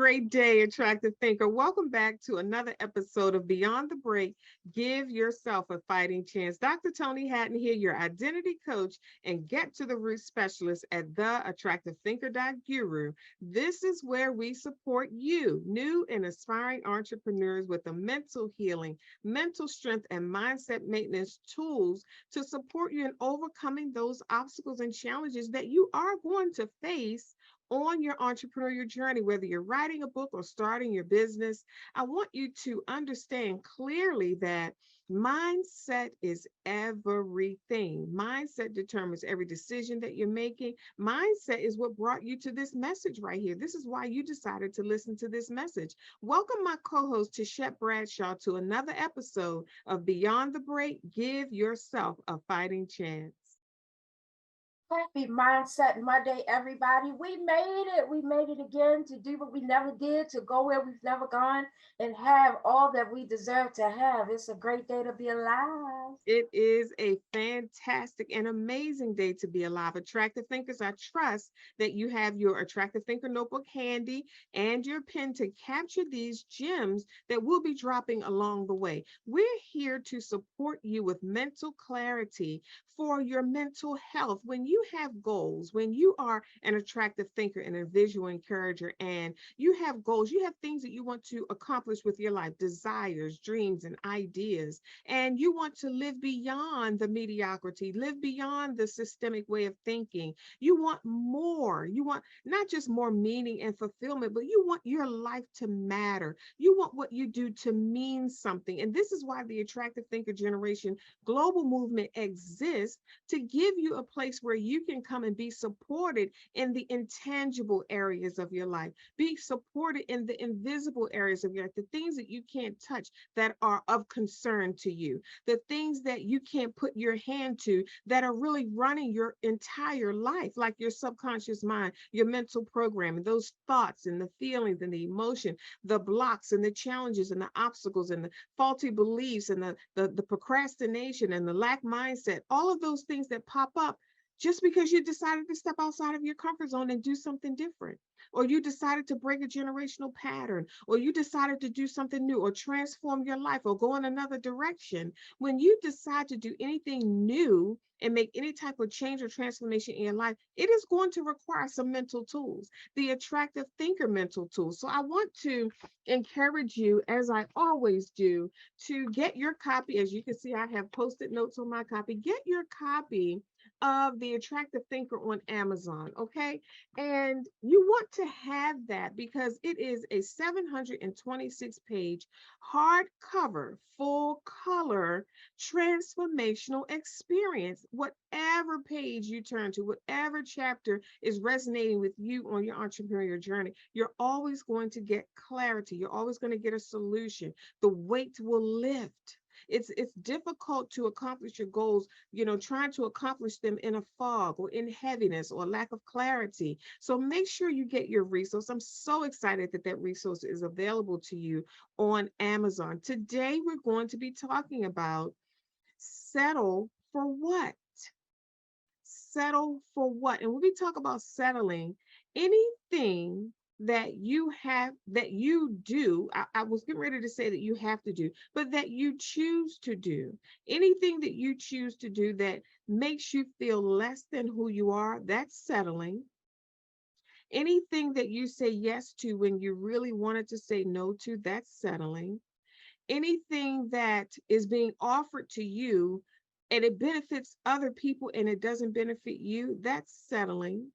great day, attractive thinker. Welcome back to another episode of Beyond the Break. Give yourself a fighting chance. Dr. Toni Hatton here, your identity coach and get to the root specialist at the Attractive Thinker Guru. This is where we support you, new and aspiring entrepreneurs, with the mental healing, mental strength, and mindset maintenance tools to support you in overcoming those obstacles and challenges that you are going to face on your entrepreneurial journey, whether you're writing a book or starting your business. I want you to understand clearly that mindset is everything. Mindset determines every decision that you're making. Mindset is what brought you to this message right here. This is why you decided to listen to this message. Welcome my co-host Tichet Bradshaw to another episode of Beyond the Break. Give yourself a fighting chance. Happy Mindset Monday, everybody. We made it. We made it again to do what we never did, to go where we've never gone, and have all that we deserve to have. It's a great day to be alive. It is a fantastic and amazing day to be alive. Attractive thinkers, I trust that you have your Attractive Thinker notebook handy and your pen to capture these gems that we'll be dropping along the way. We're here to support you with mental clarity for your mental health. When you have goals, when you are an attractive thinker and a visual encourager, and you have goals, you have things that you want to accomplish with your life, desires, dreams, and ideas, and you want to live beyond the mediocrity, live beyond the systemic way of thinking. You want more. You want not just more meaning and fulfillment, but you want your life to matter. You want what you do to mean something. And this is why the Attractive Thinker Generation global movement exists, to give you a place where you can come and be supported in the intangible areas of your life, be supported in the invisible areas of your life, the things that you can't touch that are of concern to you, the things that you can't put your hand to that are really running your entire life, like your subconscious mind, your mental programming, those thoughts and the feelings and the emotion, the blocks and the challenges and the obstacles and the faulty beliefs and the procrastination and the lack mindset, all of those things that pop up just because you decided to step outside of your comfort zone and do something different, or you decided to break a generational pattern, or you decided to do something new, or transform your life, or go in another direction. When you decide to do anything new and make any type of change or transformation in your life, it is going to require some mental tools, the attractive thinker mental tools. So I want to encourage you, as I always do, to get your copy. As you can see, I have post-it notes on my copy. Get your copy of the Attractive Thinker on Amazon, okay? And you want to have that because it is a 726 page hardcover, full color transformational experience. Whatever page you turn to, whatever chapter is resonating with you on your entrepreneurial journey, you're always going to get clarity. You're always going to get a solution. The weight will lift. It's difficult to accomplish your goals, trying to accomplish them in a fog or in heaviness or lack of clarity. So make sure you get your resource. I'm so excited that that resource is available to you on Amazon. Today, we're going to be talking about settle for what? Settle for what? And when we talk about settling, anything that you do, I was getting ready to say that you have to do, but that you choose to do, anything that you choose to do that makes you feel less than who you are, that's settling. Anything that you say yes to when you really wanted to say no to, that's settling. Anything that is being offered to you and it benefits other people and it doesn't benefit you, that's settling.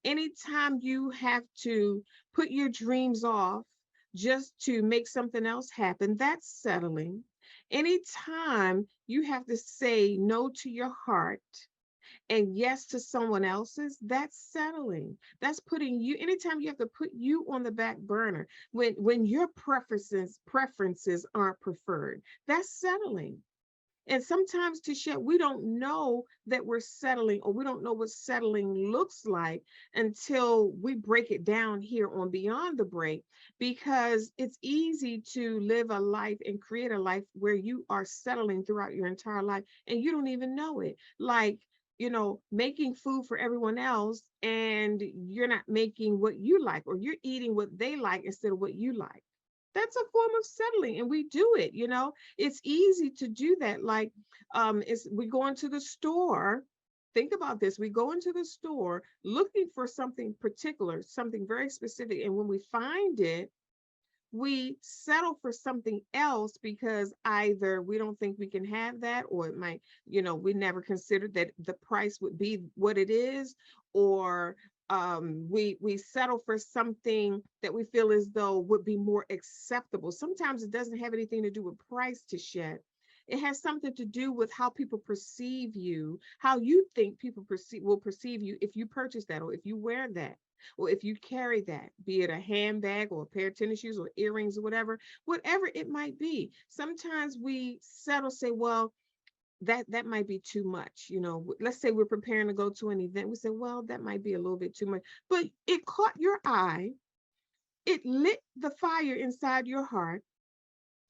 Anytime you have to put your dreams off just to make something else happen, that's settling. Anytime you have to say no to your heart and yes to someone else's, that's settling. That's putting you, anytime you have to put you on the back burner when your preferences aren't preferred, that's settling. And sometimes, Tisha, we don't know that we're settling, or we don't know what settling looks like until we break it down here on Beyond the Break, because it's easy to live a life and create a life where you are settling throughout your entire life and you don't even know it. Like, making food for everyone else, and you're not making what you like, or you're eating what they like instead of what you like. That's a form of settling, and we do it. It's easy to do that. Like, it's we go into the store. Think about this. We go into the store looking for something particular, something very specific, and when we find it, we settle for something else because either we don't think we can have that, or it might, we never considered that the price would be what it is, or we settle for something that we feel as though would be more acceptable. Sometimes it doesn't have anything to do with price, to shed. It has something to do with how people perceive you, how you think people will perceive you if you purchase that, or if you wear that, or if you carry that, be it a handbag or a pair of tennis shoes or earrings or whatever it might be. Sometimes we settle, say, well, that might be too much. Let's say we're preparing to go to an event. We say, well, that might be a little bit too much, but it caught your eye. It lit the fire inside your heart.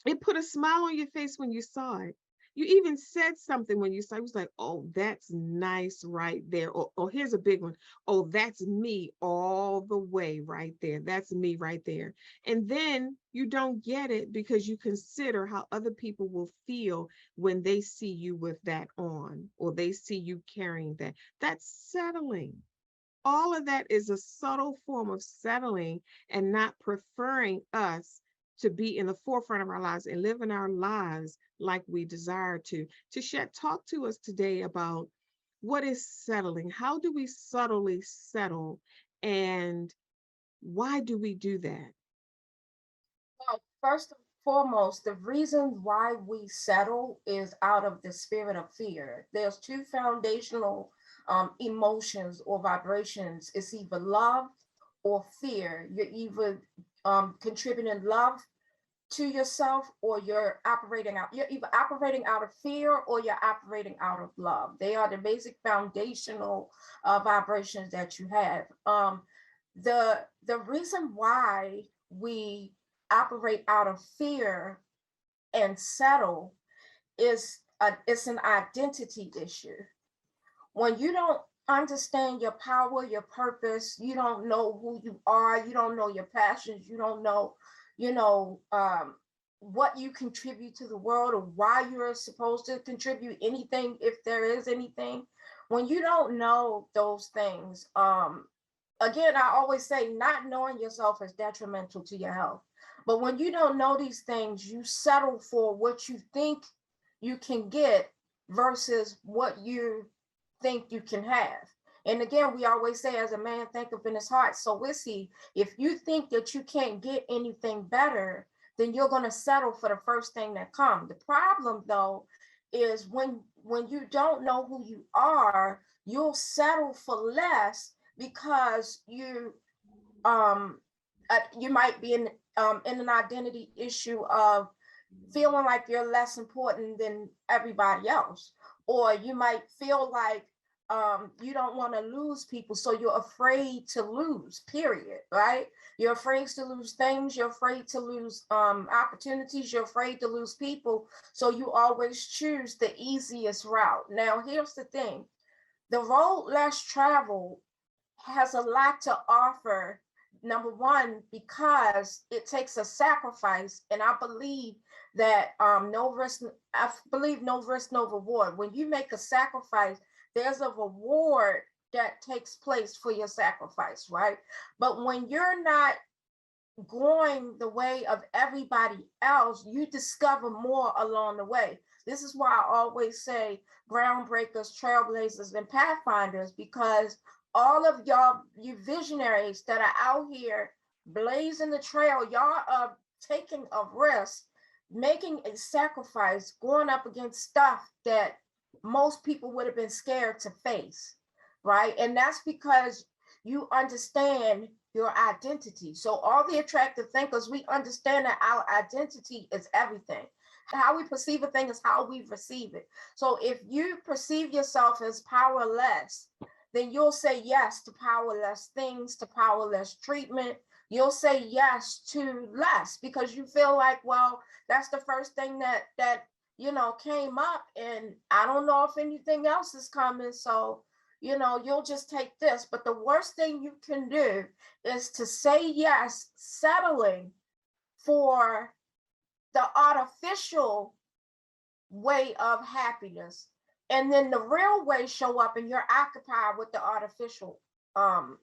It put a smile on your face when you saw it. You even said something when you saw it. It was like, oh, that's nice right there. Or here's a big one. Oh, that's me all the way right there. That's me right there. And then you don't get it because you consider how other people will feel when they see you with that on, or they see you carrying that. That's settling. All of that is a subtle form of settling and not preferring us to be in the forefront of our lives and living our lives like we desire to. Tishet, talk to us today about what is settling. How do we subtly settle, and why do we do that? Well, first and foremost, the reason why we settle is out of the spirit of fear. There's two foundational emotions or vibrations. It's either love or fear. You're either contributing love to yourself, or you're either operating out of fear, or you're operating out of love. They are the basic foundational vibrations that you have. The reason why we operate out of fear and settle is it's an identity issue. When you don't understand your power, your purpose, you don't know who you are, you don't know your passions, you don't know, you know, what you contribute to the world, or why you're supposed to contribute anything, if there is anything. When you don't know those things, again, I always say not knowing yourself is detrimental to your health. But when you don't know these things, you settle for what you think you can get versus what you think you can have. And again, we always say, as a man thinketh in his heart, so is he. If you think that you can't get anything better, then you're going to settle for the first thing that comes. The problem, though, is when you don't know who you are, you'll settle for less because you might be in an identity issue of feeling like you're less important than everybody else, or you might feel like you don't want to lose people, so you're afraid to lose, period, right? You're afraid to lose things, you're afraid to lose opportunities, you're afraid to lose people, so you always choose the easiest route. Now, here's the thing. The road less traveled has a lot to offer. Number one, because it takes a sacrifice, and I believe that no risk. I believe no risk, no reward. When you make a sacrifice, there's a reward that takes place for your sacrifice, right? But when you're not going the way of everybody else, you discover more along the way. This is why I always say groundbreakers, trailblazers, and pathfinders, because all of y'all, you visionaries that are out here blazing the trail, y'all are taking a risk, making a sacrifice, going up against stuff that most people would have been scared to face, right? And that's because you understand your identity. So all the attractive thinkers, we understand that our identity is everything. How we perceive a thing is how we receive it. So if you perceive yourself as powerless, then you'll say yes to powerless things, to powerless treatment. You'll say yes to less because you feel like, well, that's the first thing that came up, and I don't know if anything else is coming. So, you'll just take this. But the worst thing you can do is to say yes, settling for the artificial way of happiness. And then the real way show up and you're occupied with the artificial um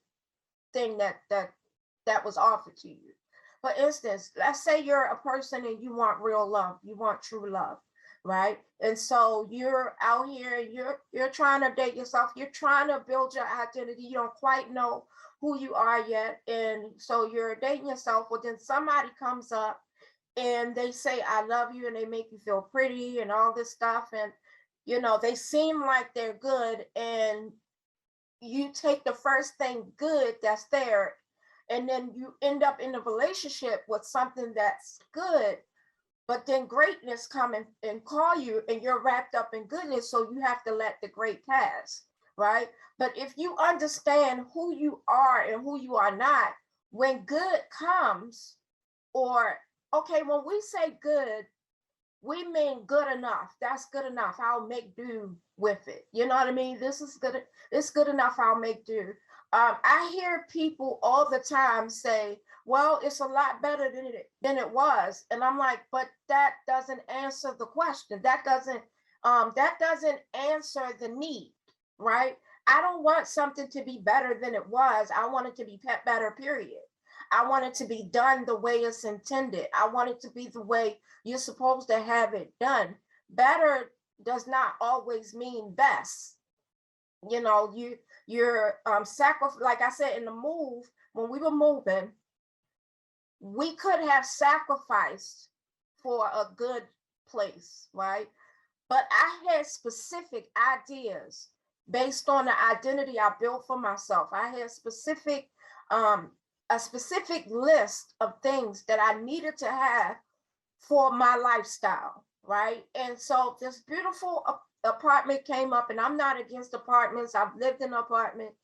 thing that was offered to you. For instance, let's say you're a person and you want real love, you want true love, right? And so you're out here and you're trying to date yourself, you're trying to build your identity, you don't quite know who you are yet. And so you're dating yourself, well, then somebody comes up and they say I love you, and they make you feel pretty and all this stuff, and they seem like they're good, and you take the first thing good that's there, and then you end up in a relationship with something that's good, but then greatness come and call you, and you're wrapped up in goodness, so you have to let the great pass, right? But if you understand who you are and who you are not, when good comes, or okay, when we say good, we mean good enough. That's good enough. I'll make do with it. You know what I mean? This is good. It's good enough. I'll make do. I hear people all the time say, "Well, it's a lot better than it was," and I'm like, "But that doesn't answer the question. That doesn't answer the need, right? I don't want something to be better than it was. I want it to be better. Period. I want it to be done the way it's intended. I want it to be the way you're supposed to have it done. Better does not always mean best. You're sacrifice. Like I said, in the move, when we were moving, we could have sacrificed for a good place, right? But I had specific ideas based on the identity I built for myself. I had a specific list of things that I needed to have for my lifestyle, right? And so this beautiful apartment came up, and I'm not against apartments. I've lived in an apartment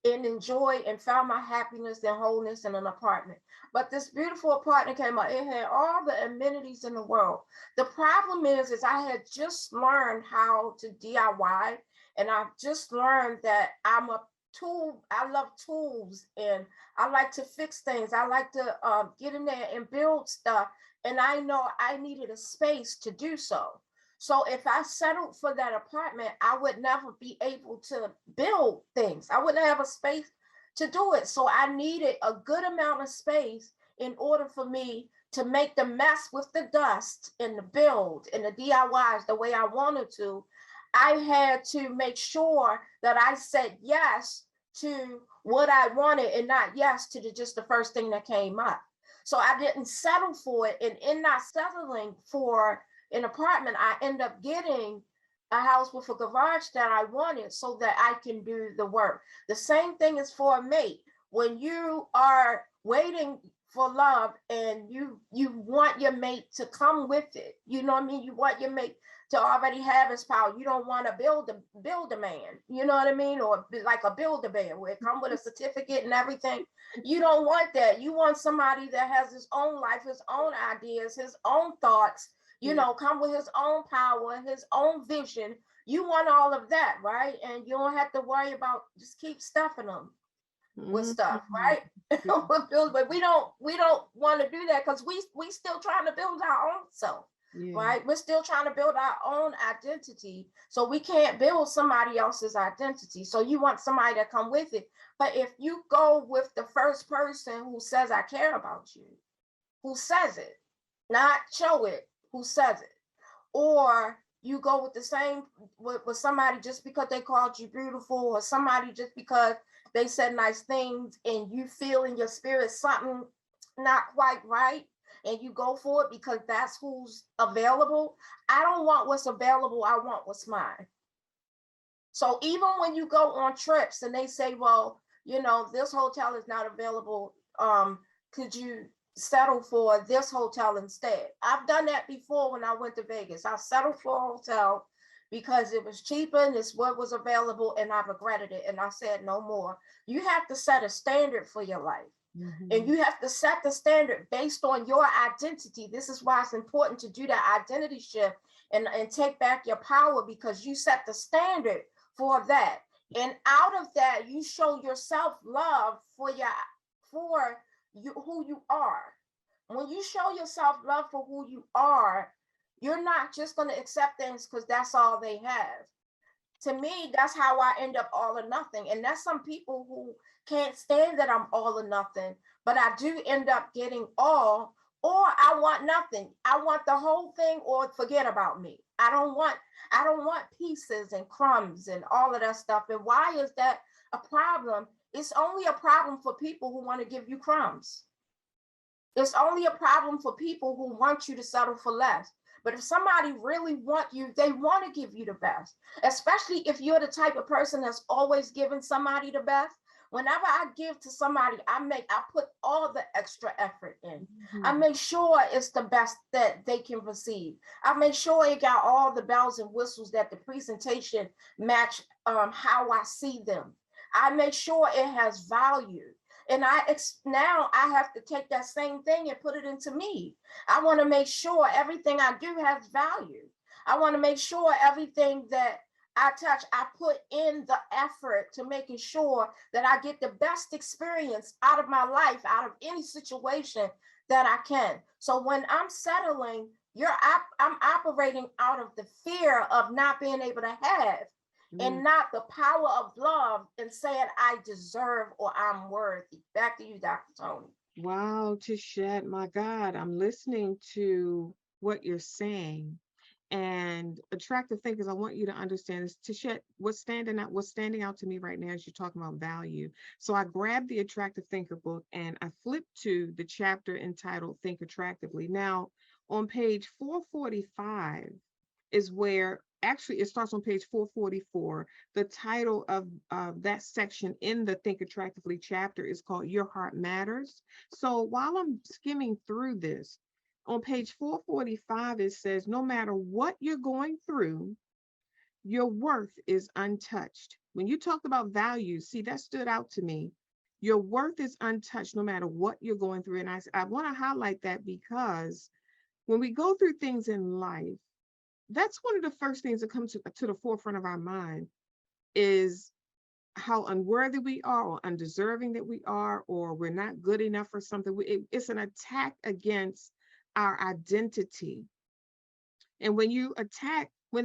and enjoyed and found my happiness and wholeness in an apartment. But this beautiful apartment came up. It had all the amenities in the world. The problem is I had just learned how to DIY, and I've just learned that I'm a tool. I love tools, and I like to fix things. I like to get in there and build stuff. And I know I needed a space to do so. So if I settled for that apartment, I would never be able to build things. I wouldn't have a space to do it. So I needed a good amount of space in order for me to make the mess with the dust and the build and the DIYs the way I wanted to. I had to make sure that I said yes to what I wanted and not yes to just the first thing that came up. So I didn't settle for it. And in not settling for an apartment, I end up getting a house with a garage that I wanted so that I can do the work. The same thing is for a mate. When you are waiting for love and you want your mate to come with it, you know what I mean? You want your mate to already have his power. You don't want to build a man, you know what I mean? Or like a Build-A-Bear where it come with a certificate and everything. You don't want that. You want somebody that has his own life, his own ideas, his own thoughts, come with his own power, his own vision. You want all of that, right? And you don't have to worry about just keep stuffing them with stuff, right? But we don't want to do that because we still trying to build our own self. Yeah. Right? We're still trying to build our own identity. So we can't build somebody else's identity. So you want somebody to come with it. But if you go with the first person who says, I care about you, who says it, not show it, who says it, or you go with the same with somebody just because they called you beautiful, or somebody just because they said nice things and you feel in your spirit something not quite right, and you go for it because that's who's available. I don't want what's available. I want what's mine. So even when you go on trips and they say, well, this hotel is not available. Could you settle for this hotel instead? I've done that before when I went to Vegas. I settled for a hotel because it was cheaper and it's what was available, and I regretted it. And I said, no more. You have to set a standard for your life. Mm-hmm. And you have to set the standard based on your identity. This is why it's important to do that identity shift and take back your power, because you set the standard for that. And out of that, you show yourself love for you, who you are. When you show yourself love for who you are, you're not just going to accept things because that's all they have. To me, that's how I end up all or nothing. And that's some people who can't stand that I'm all or nothing, but I do end up getting all, or I want nothing. I want the whole thing or forget about me. I don't want pieces and crumbs and all of that stuff. And why is that a problem? It's only a problem for people who want to give you crumbs. It's only a problem for people who want you to settle for less. But if somebody really want you, they want to give you the best, especially if you're the type of person that's always giving somebody the best. Whenever I give to somebody, I put all the extra effort in. I Mhm. make sure it's the best that they can receive. I make sure it got all the bells and whistles, that the presentation match how I see them. I make sure it has value. And now I have to take that same thing and put it into me. I want to make sure everything I do has value. I want to make sure everything that I touch, I put in the effort to making sure that I get the best experience out of my life, out of any situation that I can. So when I'm settling, I'm operating out of the fear of not being able to have, Mm. and not the power of love and saying I deserve or I'm worthy. Back to you, Dr. Toni. Wow, Tichet, my God, I'm listening to what you're saying. And attractive thinkers, I want you to understand this. Tichet, what's standing out to me right now is you're talking about value. So I grabbed the Attractive Thinker book and I flipped to the chapter entitled Think Attractively. Now, on page 445 is where actually it starts on page 444. The title of that section in the Think Attractively chapter is called Your Heart Matters. So while I'm skimming through this, on page 445, it says, no matter what you're going through, your worth is untouched. When you talked about values, see, that stood out to me. Your worth is untouched no matter what you're going through. And I want to highlight that because when we go through things in life, that's one of the first things that comes to the forefront of our mind is how unworthy we are or undeserving that we are, or we're not good enough for something. It's an attack against our identity. And when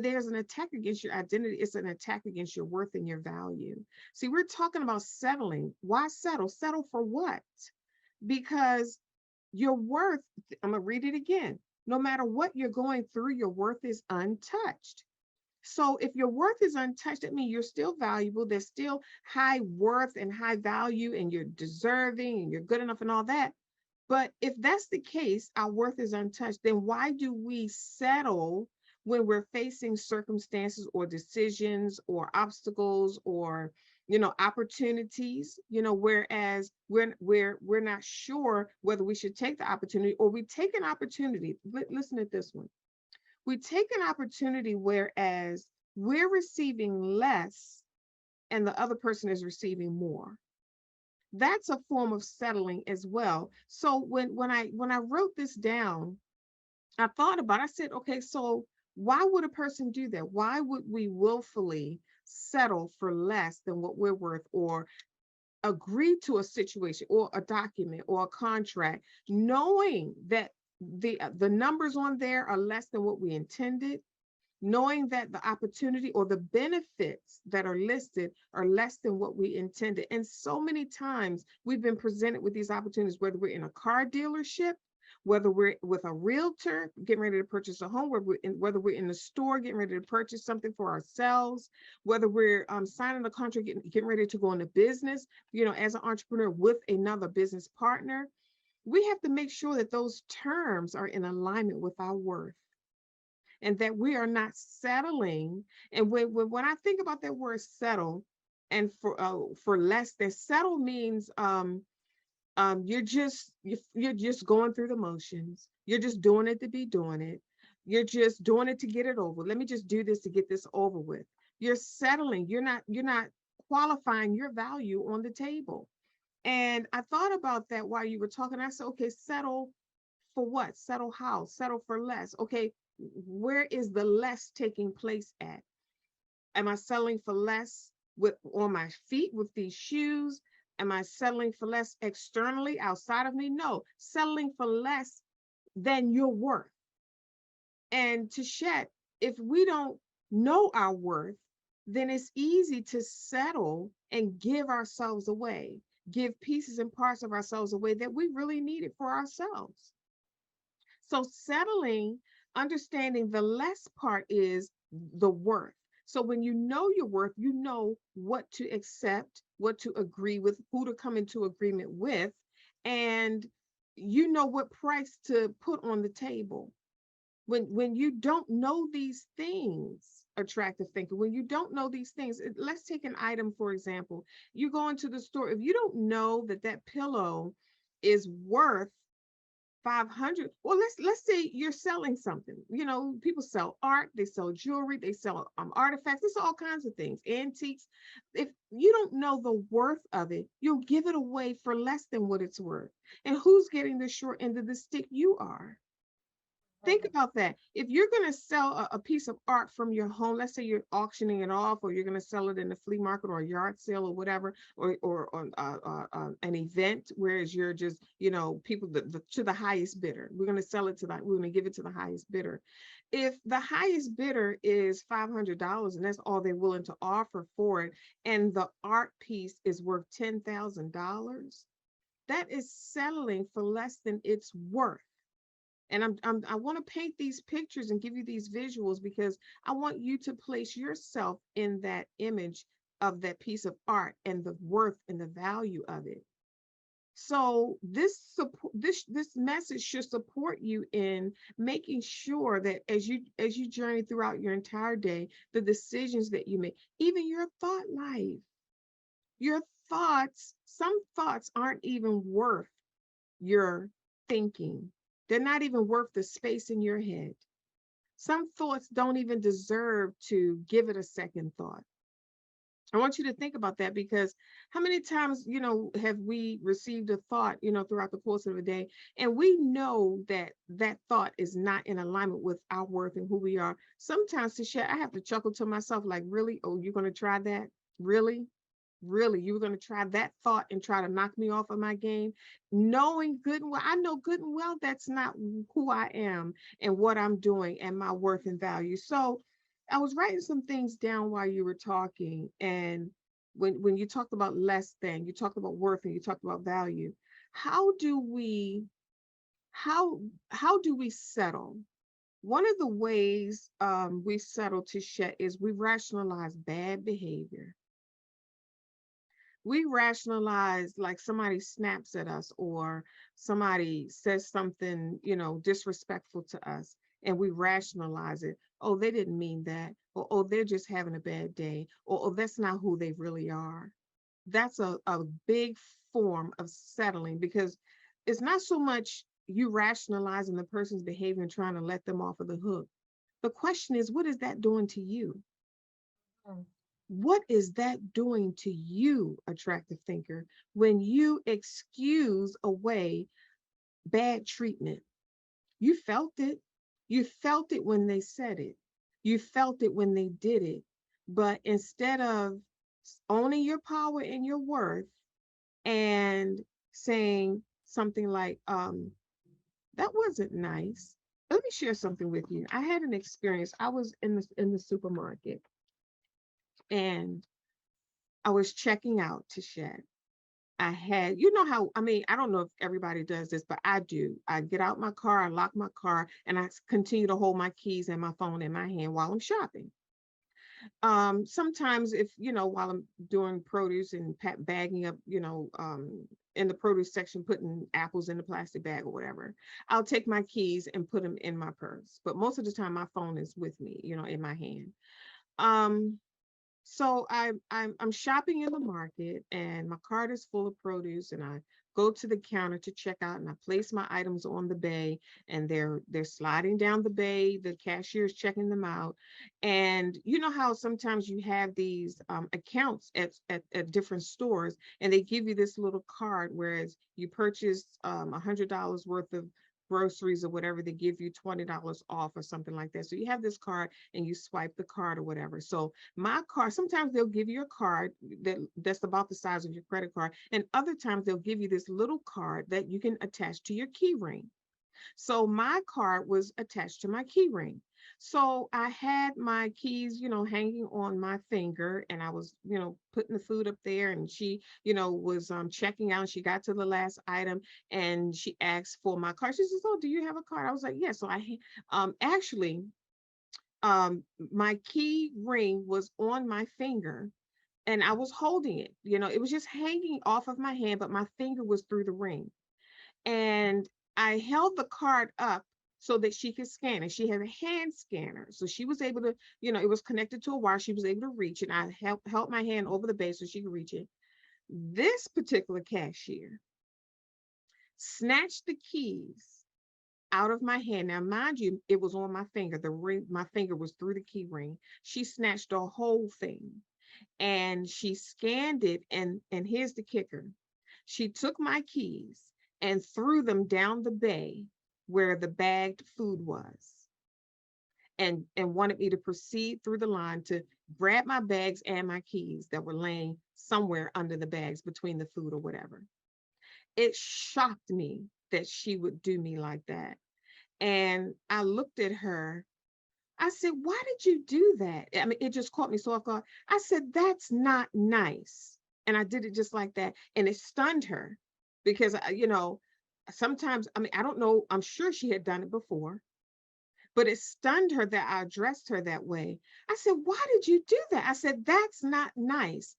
there's an attack against your identity, it's an attack against your worth and your value. See, we're talking about settling. Why settle? Settle for what? Because your worth, I'm going to read it again. No matter what you're going through, your worth is untouched. So if your worth is untouched, that means you're still valuable. There's still high worth and high value, and you're deserving and you're good enough and all that. But if that's the case, our worth is untouched, then why do we settle when we're facing circumstances or decisions or obstacles or opportunities, whereas we're not sure whether we should take the opportunity, or we take an opportunity. Listen to this one. We take an opportunity whereas we're receiving less and the other person is receiving more. That's a form of settling as well. So when I wrote this down, I thought about it. I said, okay, so why would a person do that? Why would we willfully settle for less than what we're worth, or agree to a situation or a document or a contract, knowing that the numbers on there are less than what we intended, knowing that the opportunity or the benefits that are listed are less than what we intended. And so many times we've been presented with these opportunities, whether we're in a car dealership, whether we're with a realtor getting ready to purchase a home, whether we're in the store getting ready to purchase something for ourselves, whether we're signing a contract, getting ready to go into business, as an entrepreneur with another business partner. We have to make sure that those terms are in alignment with our worth, and that we are not settling. And when I think about that word settle, and for less than, settle means you're just going through the motions. You're just doing it to be doing it. You're just doing it to get it over. Let me just do this to get this over with. You're settling. You're not qualifying your value on the table. And I thought about that while you were talking. I said, okay, settle for what? Settle how? Settle for less. Okay, Where is the less taking place at? Am I selling for less with on my feet with these shoes? Am I settling for less externally outside of me? No, settling for less than your worth. And Tichet, if we don't know our worth, then it's easy to settle and give ourselves away, give pieces and parts of ourselves away that we really needed for ourselves. So settling, understanding the less part is the worth. So when you know your worth, you know what to accept, what to agree with, who to come into agreement with, and you know what price to put on the table. When you don't know these things, attractive thinker, when you don't know these things, let's take an item for example. You go into the store, if you don't know that that pillow is worth 500, well, let's say you're selling something. You know, people sell art, they sell jewelry, they sell artifacts, there's all kinds of things, antiques. If you don't know the worth of it, you'll give it away for less than what it's worth. And who's getting the short end of the stick? You are. Think Mhm. about that. If you're going to sell a piece of art from your home, let's say you're auctioning it off, or you're going to sell it in a flea market or a yard sale or whatever, or on an event, whereas you're just, you know, people to the highest bidder. We're going to sell it to that. We're going to give it to the highest bidder. If the highest bidder is $500 and that's all they're willing to offer for it, and the art piece is worth $10,000, that is settling for less than it's worth. And I want to paint these pictures and give you these visuals because I want you to place yourself in that image of that piece of art and the worth and the value of it. So this message should support you in making sure that as you journey throughout your entire day, the decisions that you make, even your thought life, your thoughts, some thoughts aren't even worth your thinking. They're not even worth the space in your head. Some thoughts don't even deserve to give it a second thought. I want you to think about that because how many times, you know, have we received a thought, you know, throughout the course of a day, and we know that that thought is not in alignment with our worth and who we are. Sometimes to share, I have to chuckle to myself, like, really? Oh, you're going to try that? Really? Really, you were going to try that thought and try to knock me off of my game, knowing good and well, I know good and well that's not who I am and what I'm doing and my worth and value. So I was writing some things down while you were talking, and when you talked about less than, you talked about worth and you talked about value. How do we how how do we settle? One of the ways we settle to shut is we rationalize bad behavior. We rationalize, like somebody snaps at us or somebody says something, you know, disrespectful to us, and we rationalize it. Oh, they didn't mean that. Or oh, they're just having a bad day. Or oh, that's not who they really are. That's a big form of settling because it's not so much you rationalizing the person's behavior and trying to let them off of the hook. The question is, what is that doing to you? Mhm. What is that doing to you, attractive thinker, when you excuse away bad treatment? You felt it. You felt it when they said it. You felt it when they did it. But instead of owning your power and your worth and saying something like, that wasn't nice. Let me share something with you. I had an experience. I was in the supermarket and I was checking out to shed. I had, you know how, I mean, I don't know if everybody does this, but I do. I get out my car, I lock my car, and continue to hold my keys and my phone in my hand while I'm shopping. Sometimes if, you know, while I'm doing produce and bagging up, you know, in the produce section, putting apples in the plastic bag or whatever, I'll take my keys and put them in my purse. But most of the time my phone is with me, you know, in my hand. Um, so I'm shopping in the market and my cart is full of produce and I go to the counter to check out and I place my items on the bay and they're sliding down the bay. The cashier is checking them out. And you know how sometimes you have these accounts at different stores and they give you this little card, whereas you purchase $100 worth of groceries or whatever, they give you $20 off or something like that. So you have this card and you swipe the card or whatever. So my card, sometimes they'll give you a card that's about the size of your credit card. And other times they'll give you this little card that you can attach to your key ring. So my card was attached to my key ring. So I had my keys, hanging on my finger, and I was, putting the food up there, and she, was checking out. She got to the last item and she asked for my card. She says, "Oh, do you have a card?" I was like, "Yeah." So actually, my key ring was on my finger and I was holding it. It was just hanging off of my hand, but my finger was through the ring. And I held the card up so that she could scan it. She had a hand scanner. So she was able to, it was connected to a wire. She was able to reach it. I held my hand over the base so she could reach it. This particular cashier snatched the keys out of my hand. Now, mind you, it was on my finger. The ring, my finger was through the key ring. She snatched the whole thing and she scanned it. And here's the kicker. She took my keys and threw them down the bay where the bagged food was, and wanted me to proceed through the line to grab my bags and my keys that were laying somewhere under the bags between the food or whatever. It shocked me that she would do me like that. And I looked at her. I said, "Why did you do that?" I mean, it just caught me so off guard. I said, "That's not nice." And I did it just like that. And it stunned her because, sometimes, I mean, I don't know, I'm sure she had done it before, but it stunned her that I addressed her that way. I said, "Why did you do that?" I said, "That's not nice."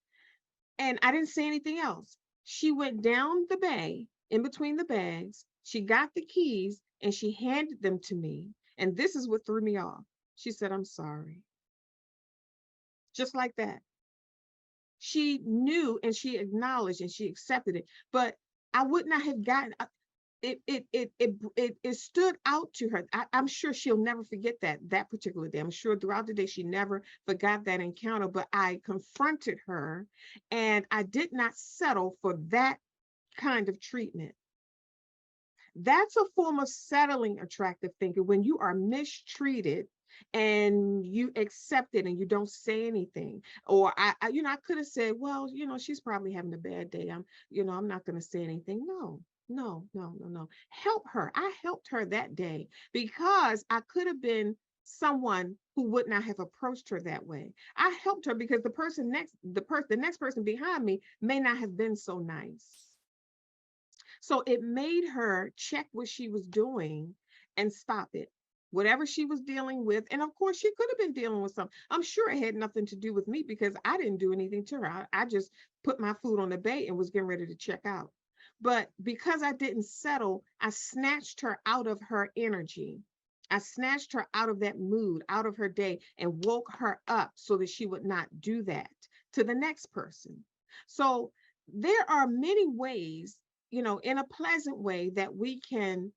And I didn't say anything else. She went down the bay in between the bags. She got the keys and she handed them to me. And this is what threw me off. She said, "I'm sorry." Just like that. She knew and she acknowledged and she accepted it. But I would not have gotten it stood out to her. I'm sure she'll never forget that particular day. I'm sure throughout the day she never forgot that encounter. But I confronted her and I did not settle for that kind of treatment. That's a form of settling attractive thinking when you are mistreated and you accept it and you don't say anything. Or I could have said, "Well, she's probably having a bad day. I'm not going to say anything." No, no, no, no, no. Help her. I helped her that day because I could have been someone who would not have approached her that way. I helped her because the next person behind me may not have been so nice. So it made her check what she was doing and stop it. Whatever she was dealing with. And of course, she could have been dealing with something. I'm sure it had nothing to do with me because I didn't do anything to her. I just put my food on the bay and was getting ready to check out. But because I didn't settle, I snatched her out of her energy. I snatched her out of that mood, out of her day, and woke her up so that she would not do that to the next person. So there are many ways, in a pleasant way that we can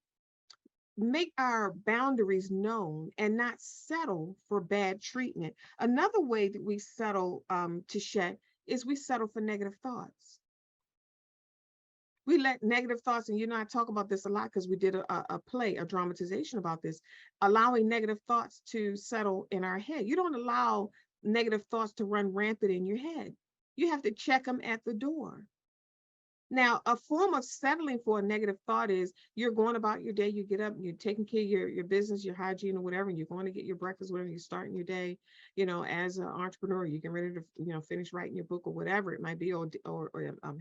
make our boundaries known and not settle for bad treatment. Another way that we settle, Tichet, is we settle for negative thoughts. We let negative thoughts, and I talk about this a lot because we did a play, a dramatization about this, allowing negative thoughts to settle in our head. You don't allow negative thoughts to run rampant in your head. You have to check them at the door. Now, a form of settling for a negative thought is you're going about your day, you get up, you're taking care of your business, your hygiene or whatever, and you're going to get your breakfast, whatever, you're starting your day, as an entrepreneur, you get ready to, finish writing your book or whatever it might be, or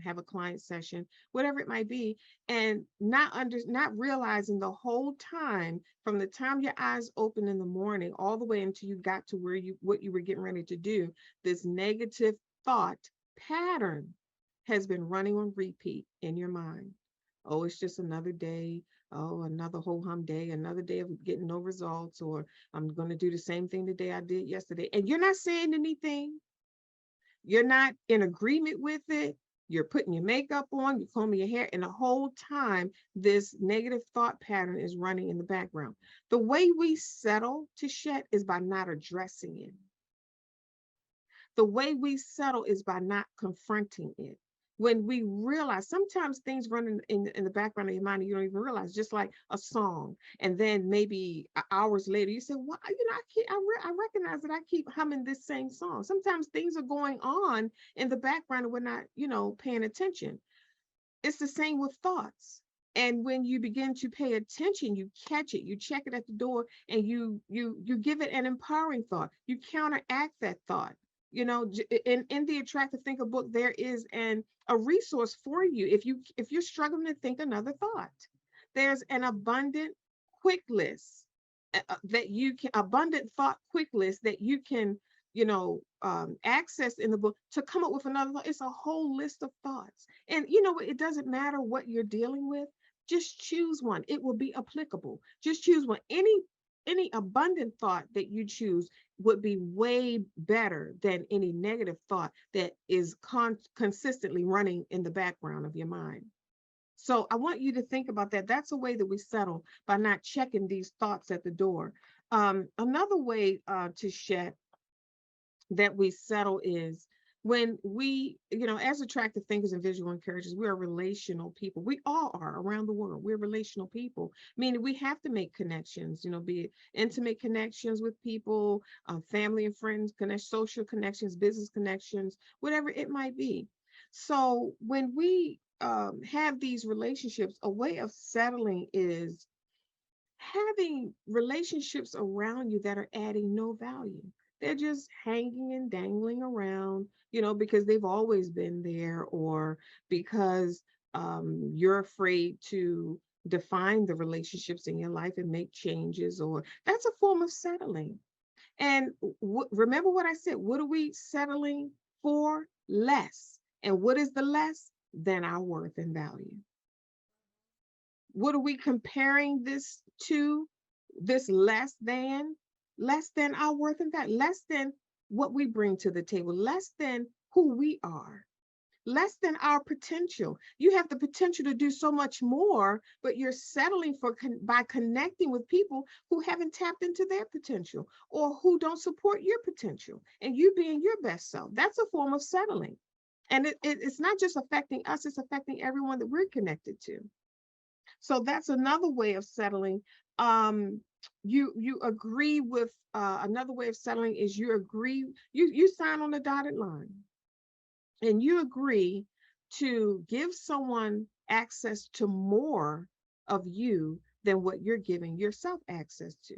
have a client session, whatever it might be, and not realizing the whole time from the time your eyes open in the morning all the way until you got to what you were getting ready to do, this negative thought pattern has been running on repeat in your mind. Oh, it's just another day. Oh, another whole hum day, another day of getting no results, or I'm going to do the same thing the day I did yesterday. And you're not saying anything. You're not in agreement with it. You're putting your makeup on, you're combing your hair, and the whole time, this negative thought pattern is running in the background. The way we settle to shed is by not addressing it. The way we settle is by not confronting it. When we realize, sometimes things run in the background of your mind and you don't even realize, just like a song. And then maybe hours later, you say, well, I recognize that I keep humming this same song. Sometimes things are going on in the background and we're not, paying attention. It's the same with thoughts. And when you begin to pay attention, you catch it, you check it at the door, and you give it an empowering thought. You counteract that thought. In the Attractive Thinker book, there is a resource for you if you're struggling to think another thought. There's an quick list that you can abundant thought quick list that you can access in the book to come up with another thought. It's a whole list of thoughts. And it doesn't matter what you're dealing with. Just choose one. It will be applicable. Just choose one. Any abundant thought that you choose would be way better than any negative thought that is consistently running in the background of your mind. So I want you to think about that. That's a way that we settle, by not checking these thoughts at the door. Another way to shed that we settle is when we, as attractive thinkers and visual encouragers, we are relational people. We all are around the world. We're relational people, meaning we have to make connections, be it intimate connections with people, family and friends, social connections, business connections, whatever it might be. So when we have these relationships, a way of settling is having relationships around you that are adding no value. They're just hanging and dangling around, because they've always been there, or because you're afraid to define the relationships in your life and make changes, or that's a form of settling. And remember what I said, what are we settling for? Less. And what is the less? Than our worth and value. What are we comparing this to? This less than our worth and value, less than what we bring to the table, less than who we are, less than our potential. You have the potential to do so much more, but you're settling for by connecting with people who haven't tapped into their potential, or who don't support your potential and you being your best self. That's a form of settling. And it's not just affecting us, it's affecting everyone that we're connected to. So that's another way of settling. You agree with another way of settling is you sign on the dotted line, and you agree to give someone access to more of you than what you're giving yourself access to.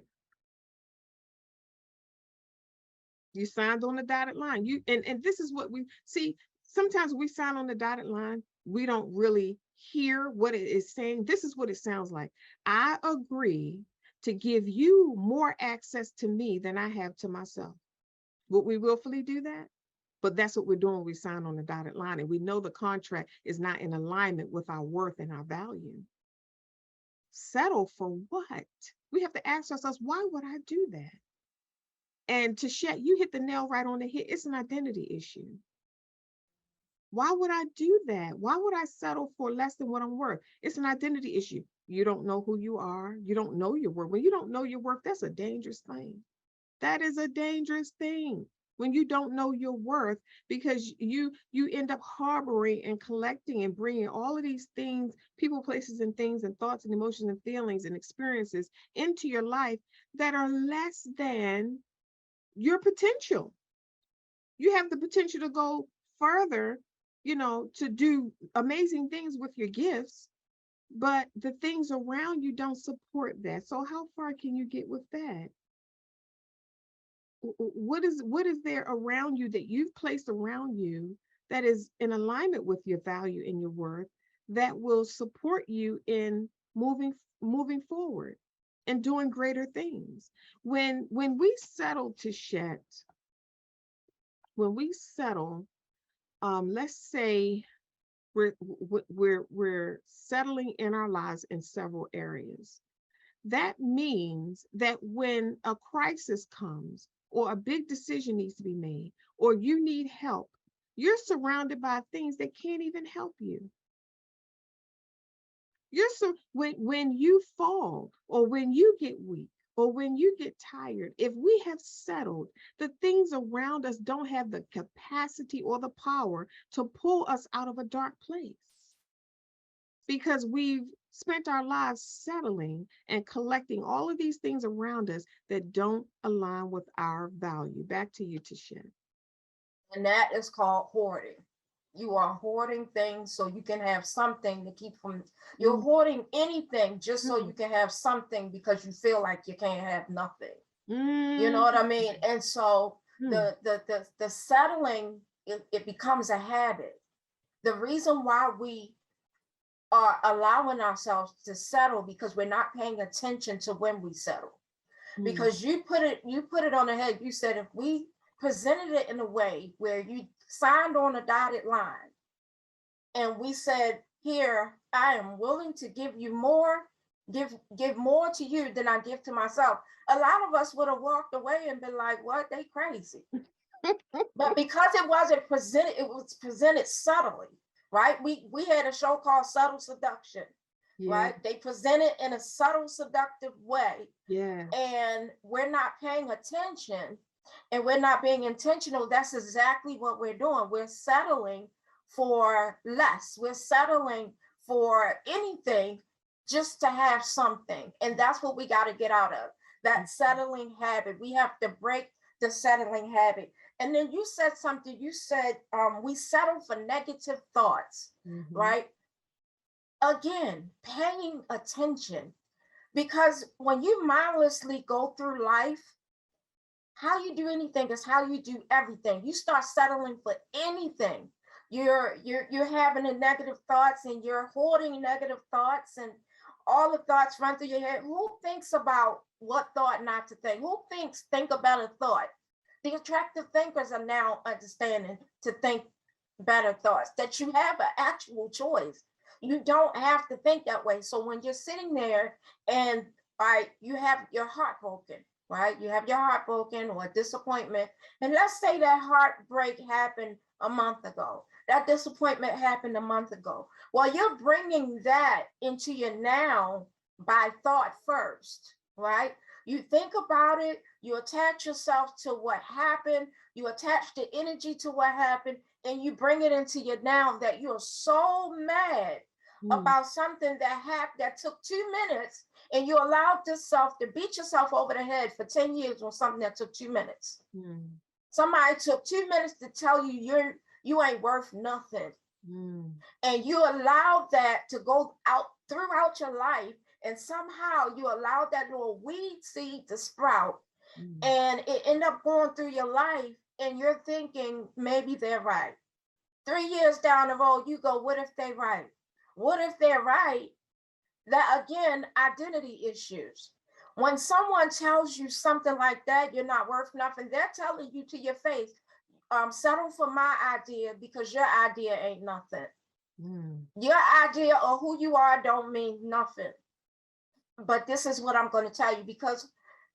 You signed on the dotted line. And this is what we see. Sometimes we sign on the dotted line, we don't really hear what it is saying. This is what it sounds like. I agree to give you more access to me than I have to myself. Would we willfully do that? But that's what we're doing when we sign on the dotted line, and we know the contract is not in alignment with our worth and our value. Settle for what? We have to ask ourselves, why would I do that? And Tichet, you hit the nail right on the head. It's an identity issue. Why would I do that? Why would I settle for less than what I'm worth? It's an identity issue. You don't know who you are. You don't know your worth. When you don't know your worth, that's a dangerous thing. That is a dangerous thing. When you don't know your worth, because you end up harboring and collecting and bringing all of these things, people, places, and things, and thoughts and emotions and feelings and experiences into your life that are less than your potential. You have the potential to go further, to do amazing things with your gifts, but the things around you don't support that. So how far can you get with that? What is there around you that you've placed around you that is in alignment with your value and your worth, that will support you in moving forward and doing greater things? When we settle, Tichet, when we settle, let's say we're settling in our lives in several areas. That means that when a crisis comes, or a big decision needs to be made, or you need help, you're surrounded by things that can't even help you. When you fall, or when you get weak, or when you get tired, if we have settled, the things around us don't have the capacity or the power to pull us out of a dark place because we've spent our lives settling and collecting all of these things around us that don't align with our value. Back to you, Tisha. And that is called hoarding. You are hoarding things so you can have something to keep from, you're Mm, hoarding anything just so mm, you can have something because you feel like you can't have nothing. You know mm, what I mean? And so mm, the settling, it becomes a habit. The reason why we are allowing ourselves to settle because we're not paying attention to when we settle. mm, Because you put it on the head. You said if we presented it in a way where you signed on a dotted line and we said, here, I am willing to give you more, give more to you than I give to myself. A lot of us would have walked away and been like, what? They crazy. But because it wasn't presented, it was presented subtly, right? We had a show called Subtle Seduction, yeah, right? They present it in a subtle, seductive way, yeah. and we're not paying attention and we're not being intentional. That's exactly what we're doing. We're settling for less. We're settling for anything just to have something. And that's what we got to get out of that settling habit. We have to break the settling habit. And then you said something, you said we settle for negative thoughts, Mm-hmm. right? Again, paying attention, because when you mindlessly go through life, how you do anything is how you do everything. You start settling for anything. You're having a negative thoughts and you're hoarding negative thoughts, and all the thoughts run through your head. Who thinks about what thought not to think? Who think about a thought? The attractive thinkers are now understanding to think better thoughts, that you have an actual choice. You don't have to think that way. So when you're sitting there and right, you have your heart broken, right? You have your heart broken or disappointment. And let's say that heartbreak happened a month ago. That disappointment happened a month ago. Well, you're bringing that into your now by thought first, right? You think about it, you attach yourself to what happened, you attach the energy to what happened, and you bring it into your now that you're so mad Mm, about something that happened that took 2 minutes, and you allowed yourself to beat yourself over the head for 10 years on something that took 2 minutes. mm, Somebody took 2 minutes to tell you you ain't worth nothing, mm, and you allowed that to go out throughout your life, and somehow you allowed that little weed seed to sprout, mm. and it ended up going through your life, and you're thinking maybe they're right. 3 years down the road, you go, what if they right? What if they're right? That again, identity issues. When someone tells you something like that, you're not worth nothing, they're telling you to your face, settle for my idea because your idea ain't nothing. Mm, Your idea of who you are don't mean nothing. But this is what I'm going to tell you, because,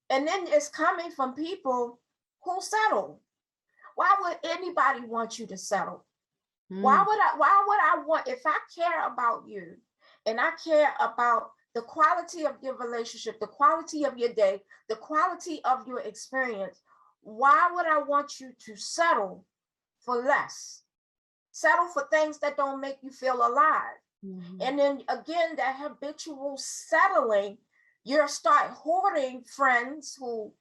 and then it's coming from people who settle. Why would anybody want you to settle? mm, Why would I want, if I care about you and I care about the quality of your relationship, the quality of your day, the quality of your experience, why would I want you to settle for less? Settle for things that don't make you feel alive. mhm, And then again, that habitual settling, you start hoarding friends who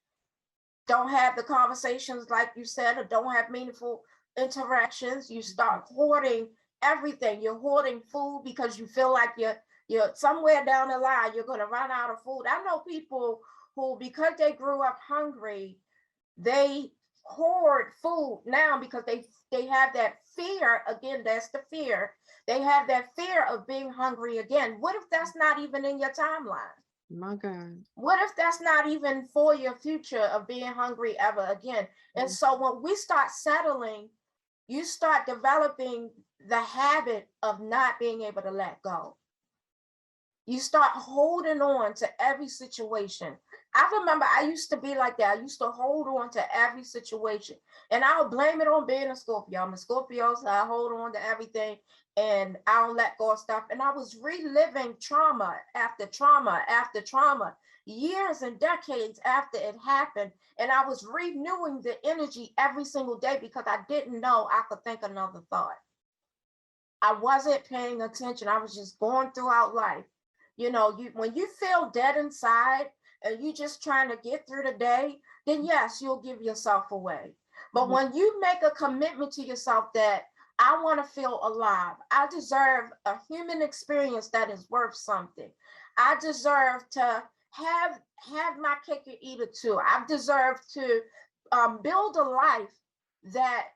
don't have the conversations like you said, or don't have meaningful interactions. You start hoarding everything. You're hoarding food because you feel like you're somewhere down the line you're going to run out of food. I know people who, because they grew up hungry, they hoard food now because they have that fear. Again, that's the fear. They have that fear of being hungry again. What if that's not even in your timeline? my God. What if that's not even for your future of being hungry ever again? And Mm, so when we start settling, you start developing the habit of not being able to let go. You start holding on to every situation. I remember I used to be like that. I used to hold on to every situation, and I would blame it on being a Scorpio. I'm a Scorpio, so I hold on to everything. and I don't let go of stuff. And I was reliving trauma after trauma after trauma, years and decades after it happened. And I was renewing the energy every single day because I didn't know I could think another thought. I wasn't paying attention. I was just going throughout life. You know, when you feel dead inside and you just trying to get through the day, then yes, you'll give yourself away. But when you make a commitment to yourself that I want to feel alive, I deserve a human experience that is worth something. I deserve to have my cake and eat it too. I deserve to build a life that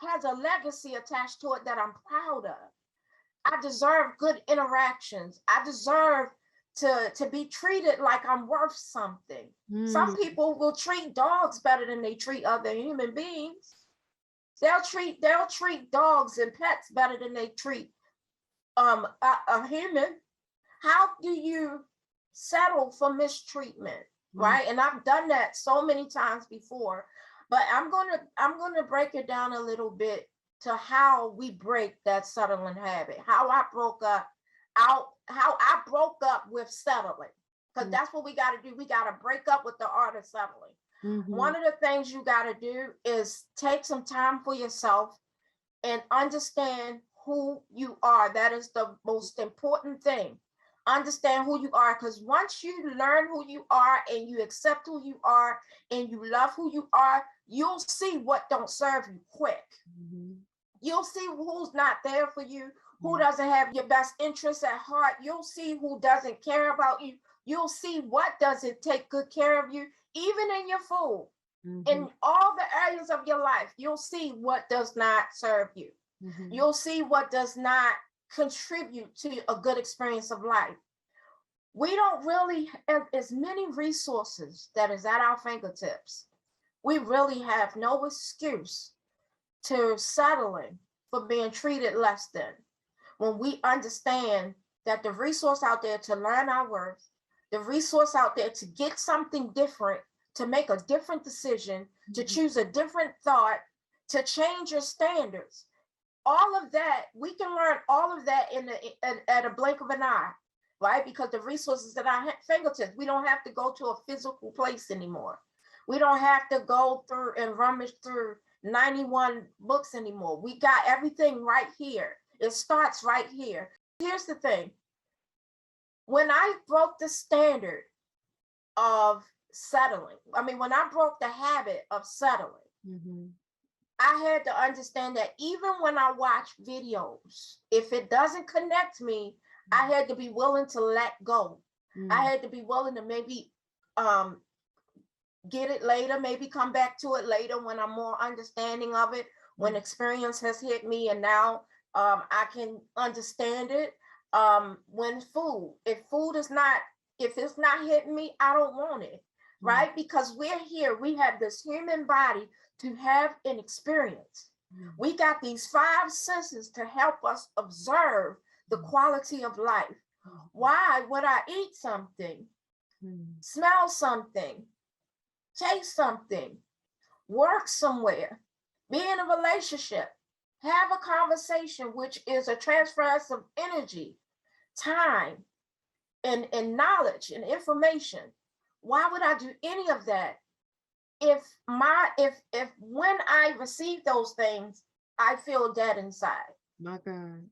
has a legacy attached to it that I'm proud of. I deserve good interactions. I deserve to be treated like I'm worth something. Some people will treat dogs better than they treat other human beings. They'll treat dogs and pets better than they treat a human. How do you settle for mistreatment, right? And I've done that so many times before, but I'm gonna break it down a little bit to how we break that settling habit, how I broke up with settling, because that's what we got to do. We got to break up with the art of settling. One of the things you got to do is take some time for yourself and understand who you are. That is the most important thing. Understand who you are, because once you learn who you are and you accept who you are and you love who you are, you'll see what don't serve you quick. You'll see who's not there for you, who doesn't have your best interests at heart. You'll see who doesn't care about you. You'll see what doesn't take good care of you, even in your food. In all the areas of your life, you'll see what does not serve you. You'll see what does not contribute to a good experience of life. We don't really have as many resources that is at our fingertips. We really have no excuse to settling for being treated less than, when we understand that the resource out there to learn our worth, the resource out there to get something different, to make a different decision, to choose a different thought, to change your standards. All of that, we can learn all of that at a blink of an eye, right? Because the resources at our fingertips, we don't have to go to a physical place anymore. We don't have to go through and rummage through 91 books anymore. We got everything right here. It starts right here. Here's the thing. When I broke the standard of settling, when I broke the habit of settling, I had to understand that even when I watch videos, if it doesn't connect me, I had to be willing to let go. I had to be willing to maybe get it later, maybe come back to it later when I'm more understanding of it, when experience has hit me and now I can understand it. When if it's not hitting me, I don't want it, right? Because we're here, we have this human body to have an experience. We got these 5 senses to help us observe the quality of life. Why would I eat something, smell something, taste something, work somewhere, be in a relationship, have a conversation, which is a transference of energy, time, and knowledge and information? Why would I do any of that if when I receive those things, I feel dead inside? My God.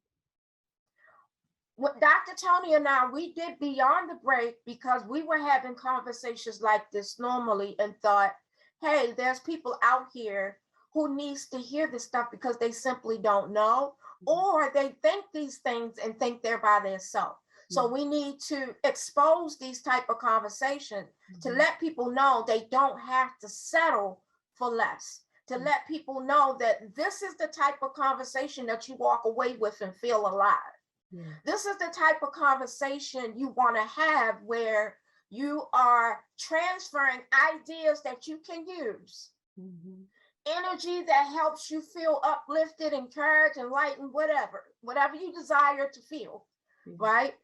What Dr. Toni and I, we did beyond the break because we were having conversations like this normally and thought, hey, there's people out here who needs to hear this stuff because they simply don't know, or they think these things and think they're by themselves. So we need to expose these type of conversations to let people know they don't have to settle for less, to let people know that this is the type of conversation that you walk away with and feel alive. This is the type of conversation you want to have where you are transferring ideas that you can use, energy that helps you feel uplifted, encouraged, enlightened, whatever you desire to feel, right?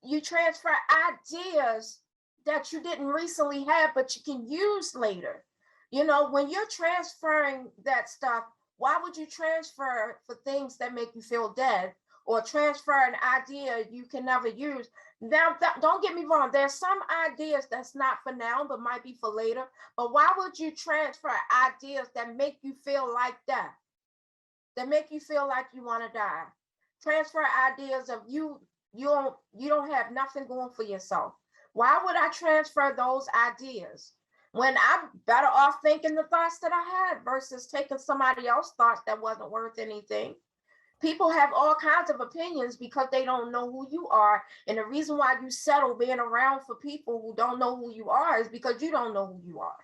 You transfer ideas that you didn't recently have, but you can use later. You know, when you're transferring that stuff, Why would you transfer for things that make you feel dead, or transfer an idea you can never use? Now, don't get me wrong. There's some ideas that's not for now, but might be for later. But why would you transfer ideas that make you feel like death, that make you feel like you want to die? Transfer ideas of you don't have nothing going for yourself. Why would I transfer those ideas when I'm better off thinking the thoughts that I had versus taking somebody else's thoughts that wasn't worth anything? People have all kinds of opinions because they don't know who you are. And the reason why you settle being around for people who don't know who you are is because you don't know who you are.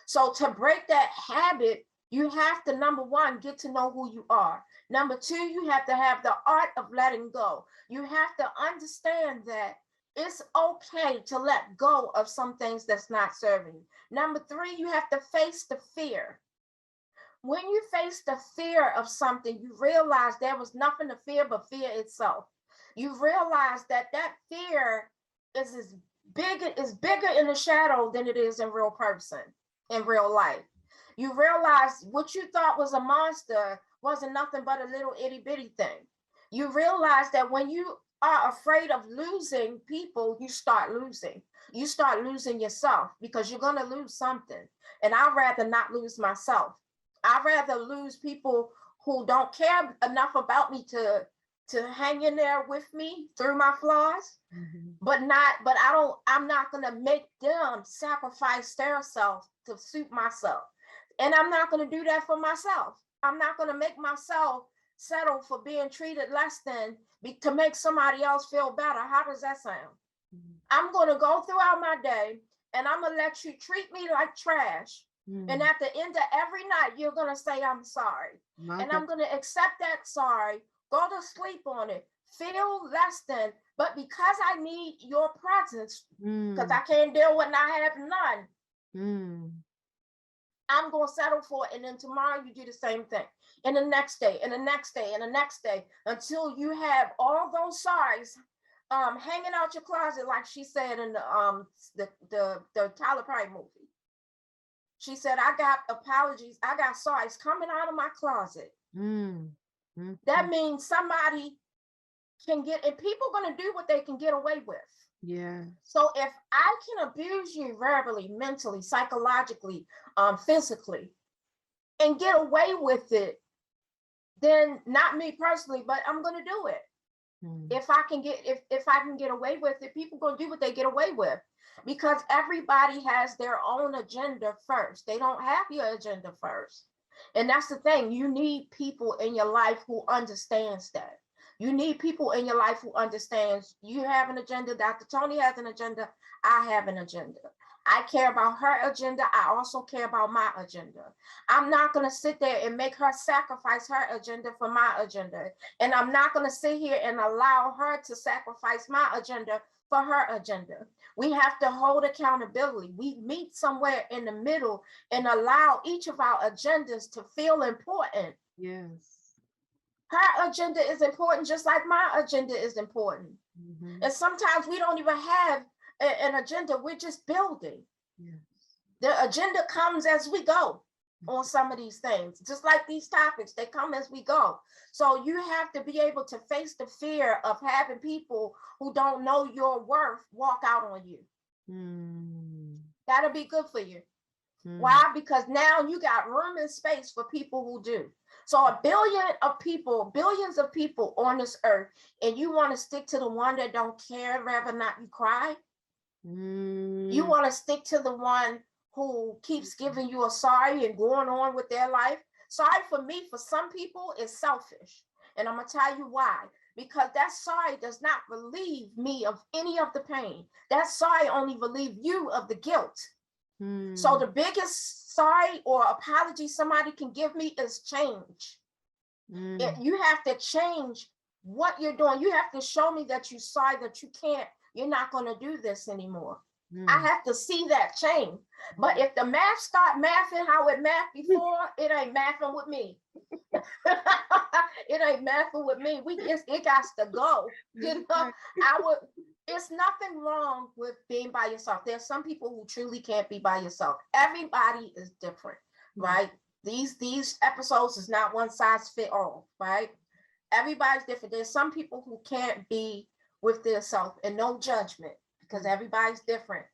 So to break that habit, you have to, number one, get to know who you are. Number two, you have to have the art of letting go. You have to understand that it's okay to let go of some things that's not serving you. Number three, you have to face the fear. When you face the fear of something, you realize there was nothing to fear but fear itself. You realize that that fear is bigger in the shadow than it is in real person, in real life. You realize what you thought was a monster wasn't nothing but a little itty bitty thing. You realize that when you are afraid of losing people, you start losing. You start losing yourself because you're going to lose something. And I'd rather not lose myself. I'd rather lose people who don't care enough about me to hang in there with me through my flaws, but I'm not gonna make them sacrifice their self to suit myself. And I'm not gonna do that for myself. I'm not gonna make myself settle for being treated less than to make somebody else feel better. How does that sound? I'm gonna go throughout my day and I'm gonna let you treat me like trash. And at the end of every night, you're going to say, I'm sorry. And I'm going to accept that sorry, go to sleep on it, feel less than, but because I need your presence, because I can't deal with not having none, I'm going to settle for it. And then tomorrow you do the same thing. And the next day, and the next day, and the next day, until you have all those sorries hanging out your closet, like she said in the Tyler Perry movie. She said, I got apologies. I got sorries coming out of my closet. That means somebody can get, and people are going to do what they can get away with. Yeah. So if I can abuse you verbally, mentally, psychologically, physically, and get away with it, then not me personally, but I'm going to do it. If I can get away with it, people are going to do what they get away with. Because everybody has their own agenda first. They don't have your agenda first. And that's the thing. You need people in your life who understands that. You need people in your life who understands you have an agenda. Dr. Toni has an agenda. I have an agenda. I care about her agenda. I also care about my agenda. I'm not going to sit there and make her sacrifice her agenda for my agenda. And I'm not going to sit here and allow her to sacrifice my agenda for her agenda. We have to hold accountability. We meet somewhere in the middle and allow each of our agendas to feel important. Yes. Her agenda is important just like my agenda is important. And sometimes we don't even have an agenda. We're just building. Yes. The agenda comes as we go on some of these things, just like these topics, they come as we go. So you have to be able to face the fear of having people who don't know your worth walk out on you. That'll be good for you. Why? Because now you got room and space for people who do. So billions of people on this earth, and you want to stick to the one that don't care, rather not you cry. You want to stick to the one who keeps giving you a sorry and going on with their life. Sorry for me, for some people, is selfish. And I'm going to tell you why. Because that sorry does not relieve me of any of the pain. That sorry only relieves you of the guilt. So the biggest sorry or apology somebody can give me is change. You have to change what you're doing. You have to show me that you're sorry, that you're not going to do this anymore. I have to see that change. But if the math start mathing how it mathed before, it ain't mathing with me. It ain't mathing with me. It got to go. You know, it's nothing wrong with being by yourself. There's some people who truly can't be by yourself. Everybody is different, right? These episodes is not one size fit all, right? Everybody's different. There's some people who can't be with their self, and no judgment, because everybody's different.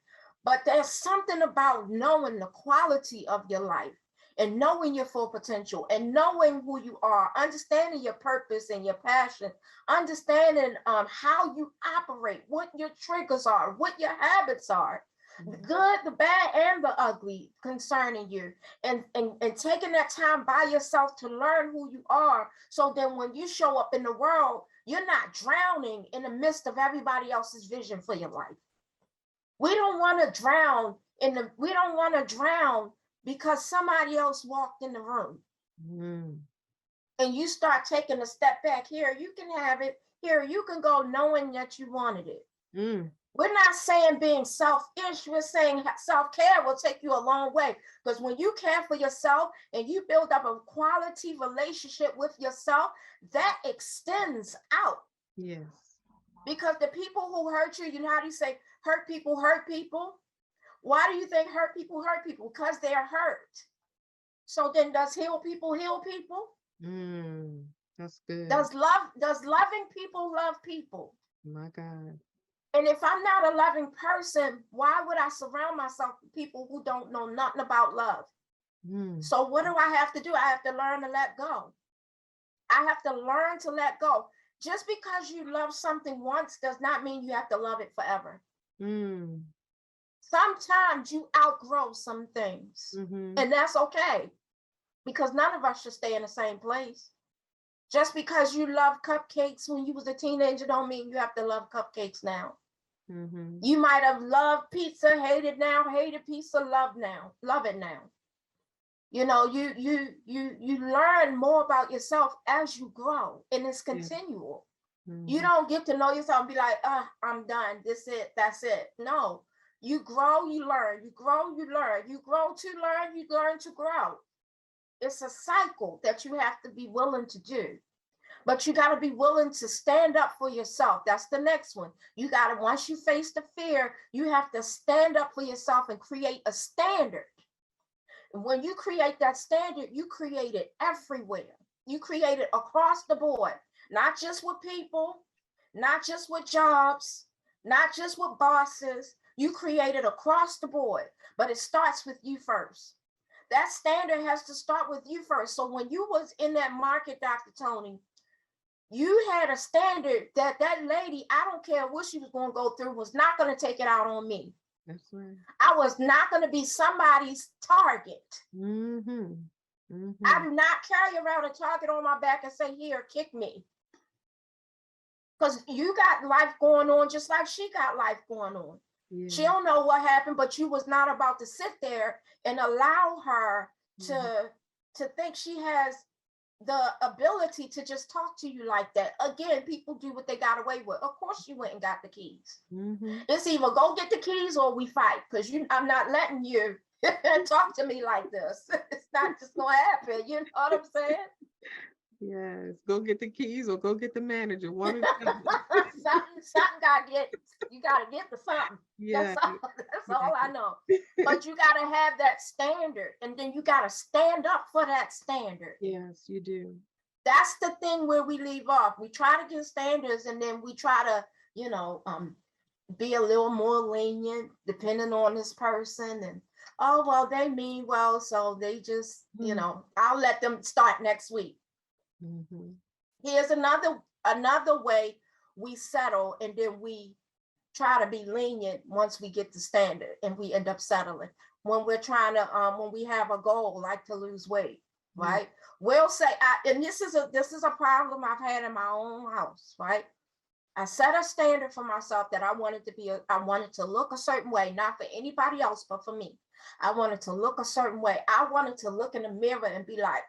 But there's something about knowing the quality of your life and knowing your full potential and knowing who you are, understanding your purpose and your passion, understanding how you operate, what your triggers are, what your habits are, the good, the bad, and the ugly concerning you, and taking that time by yourself to learn who you are, so then when you show up in the world, you're not drowning in the midst of everybody else's vision for your life. We don't want to drown because somebody else walked in the room. And you start taking a step back. Here, you can have it. Here, you can go, knowing that you wanted it. We're not saying being selfish. We're saying self-care will take you a long way. Because when you care for yourself and you build up a quality relationship with yourself, that extends out. Yes. Because the people who hurt you, you know how do you say hurt people hurt people? Why do you think hurt people hurt people? Because they're hurt. So then does heal people heal people? That's good. Does loving people love people? My God. And if I'm not a loving person, why would I surround myself with people who don't know nothing about love? So what do I have to do? I have to learn to let go. I have to learn to let go. Just because you love something once does not mean you have to love it forever. Sometimes you outgrow some things, and that's okay, because none of us should stay in the same place. Just because you love cupcakes when you was a teenager don't mean you have to love cupcakes now. You might have loved pizza, hate it now, hated pizza, love it now. You know, you learn more about yourself as you grow, and it's continual. You don't get to know yourself and be like, I'm done, that's it. No, you grow, you learn, you grow, you learn, you grow to learn, you learn to grow. It's a cycle that you have to be willing to do. But you got to be willing to stand up for yourself. That's the next one. You got to, once you face the fear, you have to stand up for yourself and create a standard. And when you create that standard, you create it everywhere. You create it across the board, not just with people, not just with jobs, not just with bosses. You create it across the board, but it starts with you first. That standard has to start with you first. So when you was in that market, Dr. Toni, you had a standard that lady, I don't care what she was going to go through, was not going to take it out on me. That's right. I was not going to be somebody's target. I do not carry around a target on my back and say, here, kick me. Because you got life going on just like she got life going on. She don't know what happened, but you was not about to sit there and allow her to think she has the ability to just talk to you like that. Again, people do what they got away with. Of course you went and got the keys. It's either go get the keys or we fight, because I'm not letting you talk to me like this. It's not just gonna happen. You know what I'm saying? Yes, go get the keys or go get the manager. One of the something you gotta get the something. Yeah, That's all I know. But you gotta have that standard, and then you gotta stand up for that standard. Yes, you do. That's the thing where we leave off. We try to get standards, and then we try to, be a little more lenient depending on this person. And oh well, they mean well, so they just, I'll let them start next week. Here's another way we settle, and then we try to be lenient once we get the standard, and we end up settling. When we're trying to, when we have a goal like to lose weight, right? We'll say, and this is a problem I've had in my own house, right? I set a standard for myself that I wanted to look a certain way, not for anybody else, but for me. I wanted to look a certain way. I wanted to look in the mirror and be like,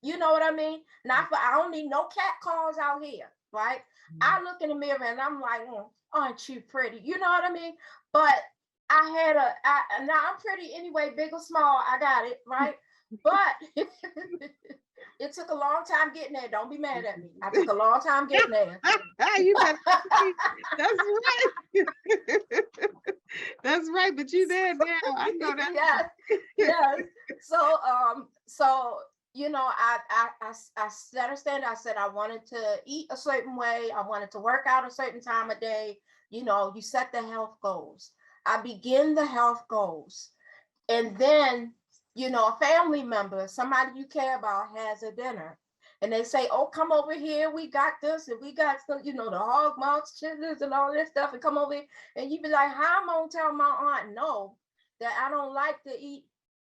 you know what I mean? I don't need no cat calls out here, right? I look in the mirror and I'm like, aren't you pretty? You know what I mean? But now I'm pretty anyway, big or small, I got it, right? But it took a long time getting there. Don't be mad at me. I took a long time getting there. You better, that's right. That's right, but you there now. I know that. Yes. So So, I set a standard. I said I wanted to eat a certain way. I wanted to work out a certain time of day. You set the health goals. I begin the health goals. And then, a family member, somebody you care about, has a dinner. And they say, oh, come over here. We got this and we got some, the hog mouse chitlins and all this stuff. And come over here. And you be like, how am I going to tell my aunt no, that I don't like to eat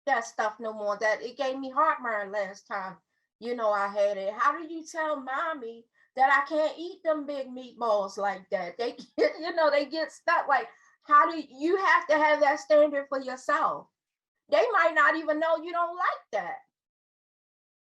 that stuff no more, that it gave me heartburn last time, I had it. How do you tell mommy that I can't eat them big meatballs like that? They get, they get stuck. Like, how do you have to have that standard for yourself? They might not even know you don't like that.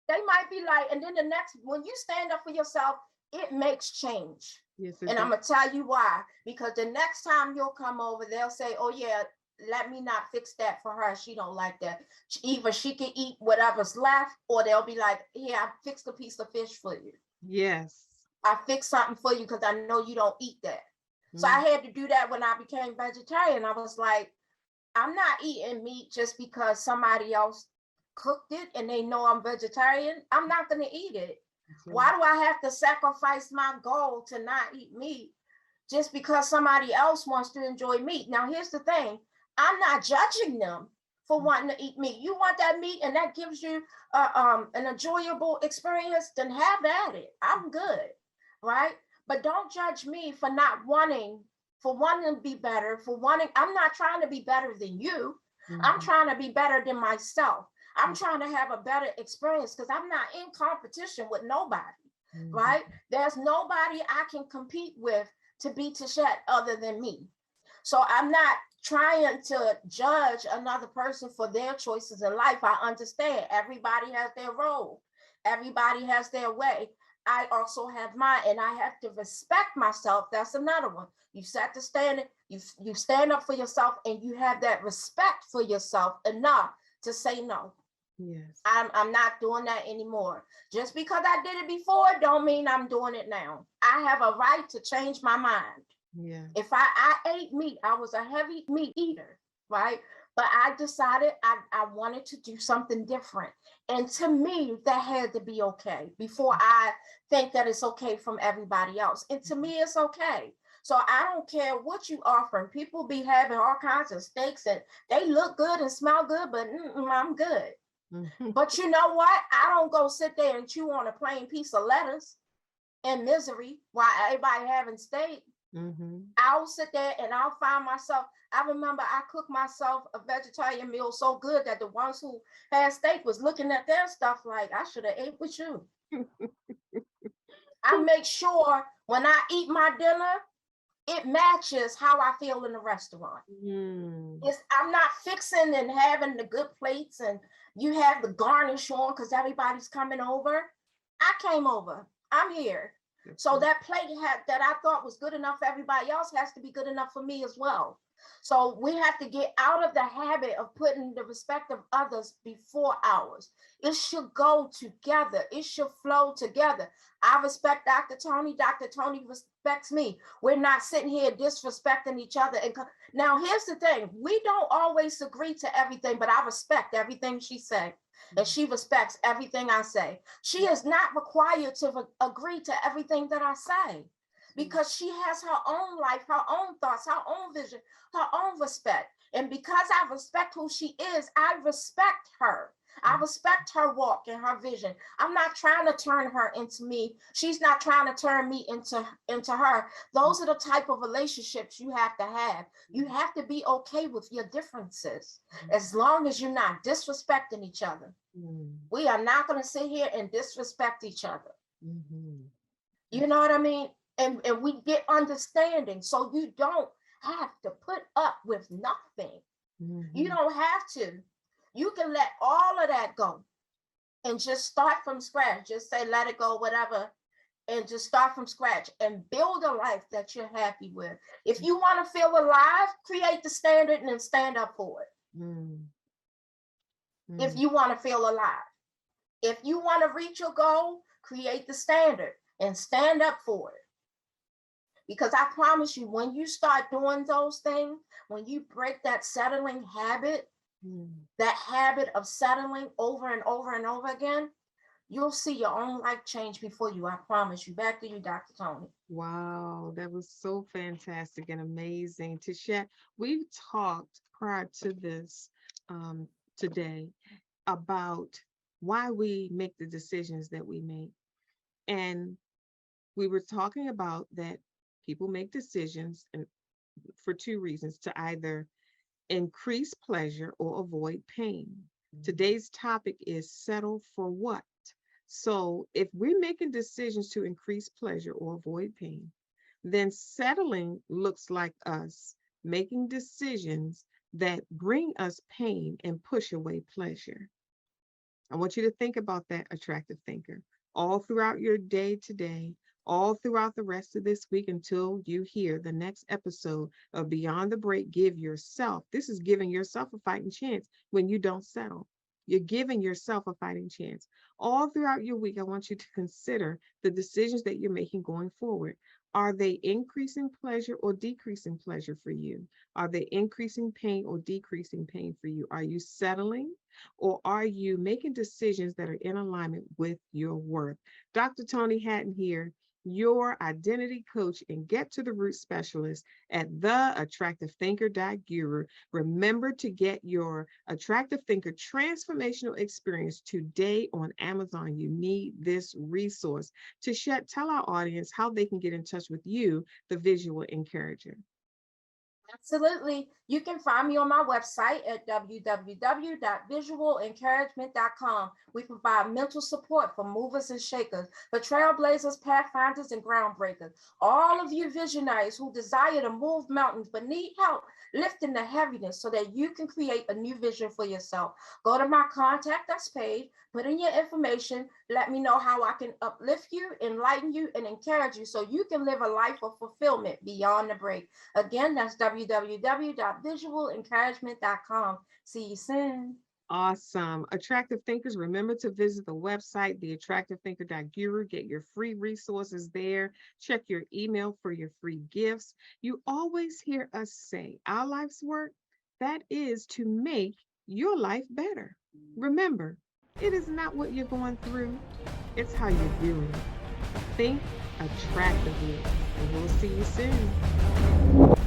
They might be like, and then when you stand up for yourself, it makes change. Yes, and I'm going to tell you why. Because the next time you'll come over, they'll say, oh, yeah, let me not fix that for her. She don't like that. Either she can eat whatever's left, or they'll be like, here, I fixed a piece of fish for you. Yes. I fixed something for you because I know you don't eat that. So I had to do that when I became vegetarian. I was like, I'm not eating meat just because somebody else cooked it and they know I'm vegetarian. I'm not going to eat it. Why do I have to sacrifice my goal to not eat meat just because somebody else wants to enjoy meat? Now, here's the thing. I'm not judging them for wanting to eat meat. You want that meat and that gives you an enjoyable experience, then have at it. I'm good, right? But don't judge me for not wanting to be better, I'm not trying to be better than you. I'm trying to be better than myself. I'm trying to have a better experience because I'm not in competition with nobody, right? There's nobody I can compete with to be Tichet other than me. So I'm not trying to judge another person for their choices in life. I understand everybody has their role. Everybody has their way. I also have mine, and I have to respect myself. That's another one. You set the standard, you stand up for yourself, and you have that respect for yourself enough to say no. Yes. I'm not doing that anymore. Just because I did it before don't mean I'm doing it now. I have a right to change my mind. Yeah. If I ate meat, I was a heavy meat eater, right? But I decided I wanted to do something different. And to me, that had to be okay before I think that it's okay from everybody else. And to me, it's okay. So I don't care what you offering. People be having all kinds of steaks and they look good and smell good, but I'm good. But you know what? I don't go sit there and chew on a plain piece of lettuce in misery while everybody having steak. I'll sit there and I'll find myself. I remember I cooked myself a vegetarian meal so good that the ones who had steak was looking at their stuff like, I should have ate with you. I make sure when I eat my dinner, it matches how I feel in the restaurant. I'm not fixing and having the good plates and you have the garnish on because everybody's coming over. I came over. I'm here. So that plate that I thought was good enough for everybody else has to be good enough for me as well. So we have to get out of the habit of putting the respect of others before ours. It should go together. It should flow together. I respect Dr. Toni. Dr. Toni respects me. We're not sitting here disrespecting each other. And now here's the thing. We don't always agree to everything, but I respect everything she said. And she respects everything I say. She is not required to agree to everything that I say because she has her own life, her own thoughts, her own vision, her own respect. And because I respect who she is, I respect her. I respect her walk and her vision. I'm not trying to turn her into me. She's not trying to turn me into her. Those are the type of relationships you have to have. You have to be okay with your differences as long as you're not disrespecting each other. We are not going to sit here and disrespect each other. You know what I mean? And we get understanding. So you don't have to put up with nothing. You don't have to. You can let all of that go and just start from scratch. Just say, let it go, whatever, and just start from scratch and build a life that you're happy with. If you want to feel alive, create the standard and then stand up for it. If you want to feel alive. If you want to reach your goal, create the standard and stand up for it. Because I promise you, when you start doing those things, when you break that settling habit, that habit of settling over and over and over again, you'll see your own life change before you. I promise you. Back to you, Dr. Toni. Wow, that was so fantastic and amazing. Tichet, we've talked prior to this um, today about why we make the decisions that we make. And we were talking about that people make decisions and for two reasons, to either increase pleasure or avoid pain. Today's topic is settle for what? So, if we're making decisions to increase pleasure or avoid pain, then settling looks like us making decisions that bring us pain and push away pleasure. I want you to think about that, attractive thinker, all throughout your day today, all throughout the rest of this week until you hear the next episode of Beyond the Break. Give yourself, this is giving yourself a fighting chance when you don't settle. You're giving yourself a fighting chance. All throughout your week, I want you to consider the decisions that you're making going forward. Are they increasing pleasure or decreasing pleasure for you? Are they increasing pain or decreasing pain for you? Are you settling? Or are you making decisions that are in alignment with your worth? Dr. Toni Hatton here, your identity coach and get to the root specialist at theattractivethinker.guru. Remember to get your Attractive Thinker transformational experience today on Amazon. You need this resource. Tichet, tell our audience how they can get in touch with you, the visual encourager. Absolutely. You can find me on my website at www.visualencouragement.com. We provide mental support for movers and shakers, for trailblazers, pathfinders, and groundbreakers. All of you visionaries who desire to move mountains but need help lifting the heaviness so that you can create a new vision for yourself. Go to my contact us page, put in your information, let me know how I can uplift you, enlighten you, and encourage you so you can live a life of fulfillment beyond the break. Again, that's www.visualencouragement.com. See you soon. Awesome. Attractive thinkers, remember to visit the website, theattractivethinker.guru. Get your free resources there. Check your email for your free gifts. You always hear us say our life's work, that is to make your life better. Remember, it is not what you're going through, it's how you're doing it. Think attractively, and we'll see you soon.